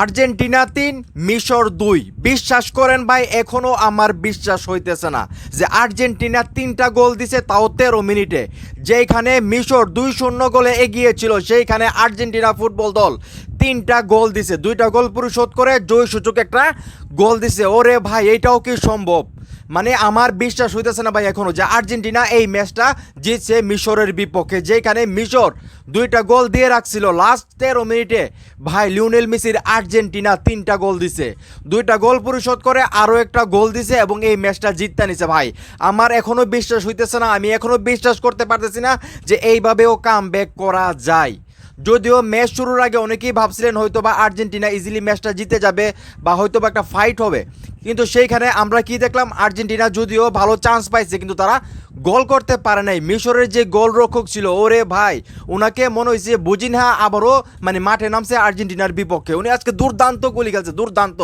Argentina ৩ মিশর ২। বিশ্বাস করেন ভাই, এখনও আমার বিশ্বাস হইতেছে না যে আর্জেন্টিনা ৩টা গোল দিছে, তাও ১৩ মিনিটে। যেইখানে মিশর ২-০ গোলে এগিয়ে ছিল, সেইখানে আর্জেন্টিনা ফুটবল দল ৩টা গোল দিছে, 2টা গোল পরিশোধ করে জয়সূচক একটা গোল দিছে। ওরে ভাই, এইটাও কি সম্ভব? মানে আমার বিশ্বাস হইতেছে না ভাই এখনো যে আর্জেন্টিনা এই ম্যাচটা জিতছে মিশরের বিপক্ষে, যেখানে মিশর 2টা গোল দিয়ে রাখছিল লাস্ট 13 মিনিটে। ভাই লিওনেল মেসির আর্জেন্টিনা 3টা গোল দিছে, 2টা গোল পরিশোধ করে আরও একটা গোল দিছে এবং এই ম্যাচটা জিততে নিছে। ভাই আমার এখনো বিশ্বাস হইতেছে না, আমি এখনো বিশ্বাস করতে পারতেছি না যে এইভাবেও কামব্যাক করা যায়। যদিও ম্যাচ শুরুর আগে অনেকেই ভাবছিলেন হয়তো বা আর্জেন্টিনা ইজিলি ম্যাচটা জিতে যাবে বা হয়তো বা একটা ফাইট হবে, কিন্তু সেইখানে আমরা কি দেখলাম, আর্জেন্টিনা যদিও ভালো চান্স পাইছে কিন্তু তারা গোল করতে পারে নাই। মিশরের যে গোলরক্ষক ছিল, ওরে ভাই ওনাকে মনে হয়েছে বুজিনহা আবারও মানে মাঠে নামছে আর্জেন্টিনার বিপক্ষে। উনি আজকে দুর্দান্ত গোল খেলছে, দুর্দান্ত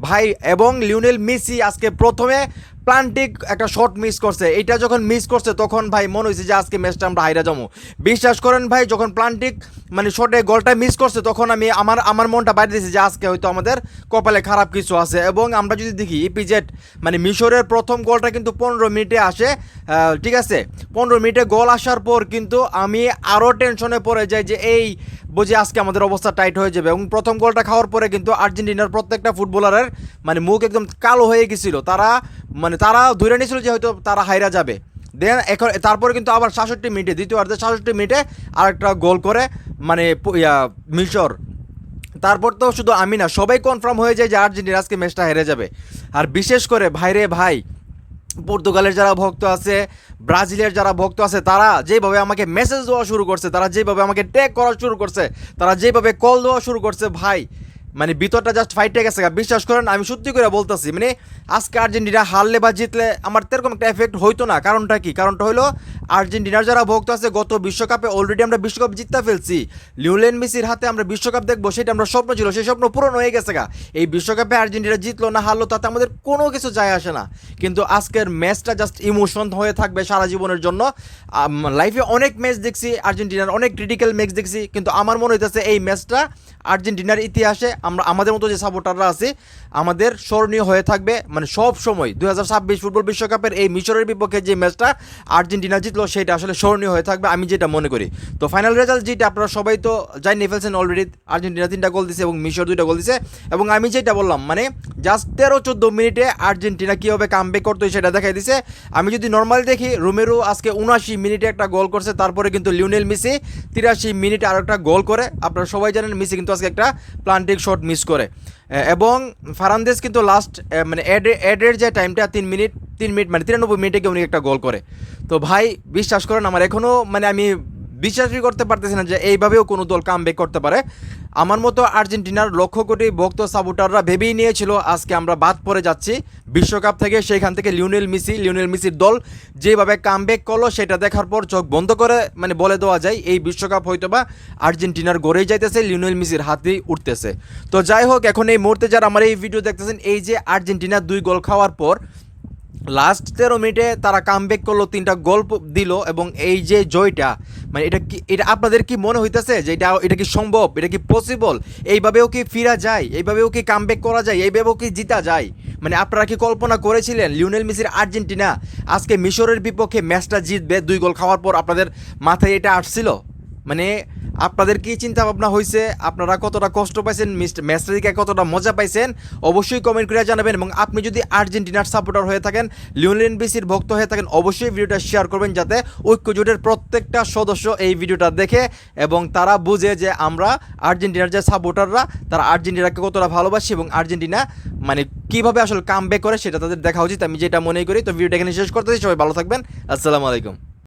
ভাই। এবং লিওনেল মেসি আজকে প্রথমে প্লান্টিক একটা শট মিস করছে, এইটা যখন মিস করছে তখন ভাই মনে হয়েছে যে আজকে ম্যাচটা আমরা হাইরা যাবো। বিশ্বাস করেন ভাই, যখন প্লান্টিক মানে শটে গোলটা মিস করছে তখন আমি আমার মনটা বাইরে দিয়েছি যে আজকে হয়তো আমাদের কপালে খারাপ কিছু আছে। এবং আমরা যদি দেখি ইপিজেড মানে মিশরের প্রথম গোলটা কিন্তু 15 মিনিটে আসে, ঠিক আছে। 15 মিনিটে গোল আসার পর কিন্তু আমি আরও টেনশনে পড়ে যাই যে এই বুঝি আজকে আমাদের অবস্থা টাইট হয়ে যাবে। এবং প্রথম গোলটা খাওয়ার পরে কিন্তু আর্জেন্টিনার প্রত্যেকটা ফুটবলারের মানে মুখ একদম কালো হয়ে গেছিল, তারা ধরে নিয়েছিল যে হয়তো তারা হাইরা যাবে। দেন এখন তারপরে কিন্তু আবার 66 মিনিটে, দ্বিতীয়ার্ধে 66 মিনিটে আরেকটা গোল করে মানে মিশর। তারপর তো শুধু আমি না, সবাই কনফার্ম হয়ে যায় যে আর্জেন্টিনা আজকে ম্যাচটা হেরে যাবে। আর বিশেষ করে ভাইরে ভাই, পর্তুগালের যারা ভক্ত আছে, ব্রাজিলের যারা ভক্ত আছে, তারা যেভাবে আমাকে মেসেজ দেওয়া শুরু করছে, তারা যেভাবে আমাকে ট্যাগ করা শুরু করছে, তারা যেভাবে কল দেওয়া শুরু করছে, ভাই মানে ভিতরটা জাস্ট ফাইটে গেছে। বিশ্বাস করেন আমি সত্যি করে বলতেছি, মানে আজকে আর্জেন্টিনা হারলে বা জিতলে আমার তেরকম একটা এফেক্ট হইতো না। কারণটা কি? কারণটা হলো আর্জেন্টিনার যারা ভক্ত আছে, গত বিশ্বকাপে অলরেডি আমরা বিশ্বকাপ জিততে ফেলছি। লিওনেল মেসির হাতে আমরা বিশ্বকাপ দেখবো, সেটা আমরা স্বপ্ন ছিল, সেই স্বপ্ন পূরণ হয়ে গেছে গা। এই বিশ্বকাপে আর্জেন্টিনা জিতলো না হারলো তাতে আমাদের কোনো কিছু যায় আসে না, কিন্তু আজকের ম্যাচটা জাস্ট ইমোশন হয়ে থাকবে সারা জীবনের জন্য। লাইফে অনেক ম্যাচ দেখছি আর্জেন্টিনার, অনেক ক্রিটিক্যাল ম্যাচ দেখছি, কিন্তু আমার মনে হইতেছে এই ম্যাচটা আর্জেন্টিনার ইতিহাসে আমাদের মতো যে সাপোর্টাররা আছে আমাদের স্মরণীয় হয়ে থাকবে। মানে সব সময় 2026 ফুটবল বিশ্বকাপের এই মিশরের বিপক্ষে যে ম্যাচটা আর্জেন্টিনা জিতলো সেটা আসলে স্মরণীয় হয়ে থাকবে, আমি যেটা মনে করি। তো ফাইনাল রেজাল্ট যেটা আপনারা সবাই তো জানিয়ে ফেলছেন অলরেডি, আর্জেন্টিনা 3টা গোল দিছে এবং মিশর 2টা গোল দিছে। এবং আমি যেটা বললাম মানে জাস্ট 13-14 মিনিটে আর্জেন্টিনা কীভাবে কামব্যাক করতো সেটা দেখাই দিছে। আমি যদি নর্মাল দেখি, রোমেরো আজকে 79 মিনিটে একটা গোল করছে, তারপরে কিন্তু লিওনেল মেসি 83 মিনিটে আরও একটা গোল করে। আপনারা সবাই জানেন মেসি কিন্তু আজকে একটা প্লান্টিক শট মিস করে। এবং ফারান্দেস কিন্তু লাস্ট মানে অ্যাডের যে টাইমটা 3 মিনিট মানে 93 মিনিটে কেউ উনি একটা গোল করে। তো ভাই বিশ্বাস করেন আমার এখনও মানে আমি বিশ্বাসই করতে পারতেছি না যে এইভাবেও কোনো দল কামব্যাক করতে পারে। আমার মতো আর্জেন্টিনার লক্ষ কোটি ভক্ত সাপোর্টাররা ভেবেই নিয়েছিল আজকে আমরা বাদ পড়ে যাচ্ছি বিশ্বকাপ থেকে। সেইখান থেকে লিওনেল মেসির দল যেভাবে কামব্যাক করলো সেটা দেখার পর চোখ বন্ধ করে মানে বলে দেওয়া যায় এই বিশ্বকাপ হয়তোবা আর্জেন্টিনার গড়েই যাইতেছে, লিওনেল মেসির হাতেই উঠতেছে। তো যাই হোক, এখন এই মুহূর্তে যারা আমার এই ভিডিও দেখতেছেন, এই যে আর্জেন্টিনা 2 গোল খাওয়ার পর লাস্ট 13 মিনিটে তারা কামব্যাক করলো, 3টা গোল দিল এবং এই যে জয়টা, মানে এটা আপনাদের কি মনে হইতেছে যে এটা কি সম্ভব? এটা কি পসিবল? এইভাবেও কি ফিরা যায়? এইভাবেও কি কামব্যাক করা যায়? এইভাবেও কি জিতা যায়? মানে আপনারা কি কল্পনা করেছিলেন লিওনেল মেসির আর্জেন্টিনা আজকে মিশরের বিপক্ষে ম্যাচটা জিতবে 2 গোল খাওয়ার পর? আপনাদের মাথায় এটা আসছিল? মানে আপনাদের কি চিন্তা ভাবনা হয়েছে? আপনারা কতটা কষ্ট পাইছেন, ম্যাচটা দিকে কতটা মজা পাইছেন অবশ্যই কমেন্ট করে জানাবেন। এবং আপনি যদি আর্জেন্টিনার সাপোর্টার হয়ে থাকেন, লিওনেল মেসির ভক্ত হয়ে থাকেন, অবশ্যই ভিডিওটা শেয়ার করবেন যাতে ঐক্যজোটের প্রত্যেকটা সদস্য এই ভিডিওটা দেখে এবং তারা বুঝে যে আমরা আর্জেন্টিনার যে সাপোর্টাররা তারা আর্জেন্টিনাকে কতটা ভালোবাসি এবং আর্জেন্টিনা মানে কীভাবে আসলে কামব্যাক করে সেটা তাদের দেখা উচিত, আমি যেটা মনে করি। তো ভিডিওটা এখানে শেষ করতেছি, সবাই ভালো থাকবেন, আসসালামু আলাইকুম।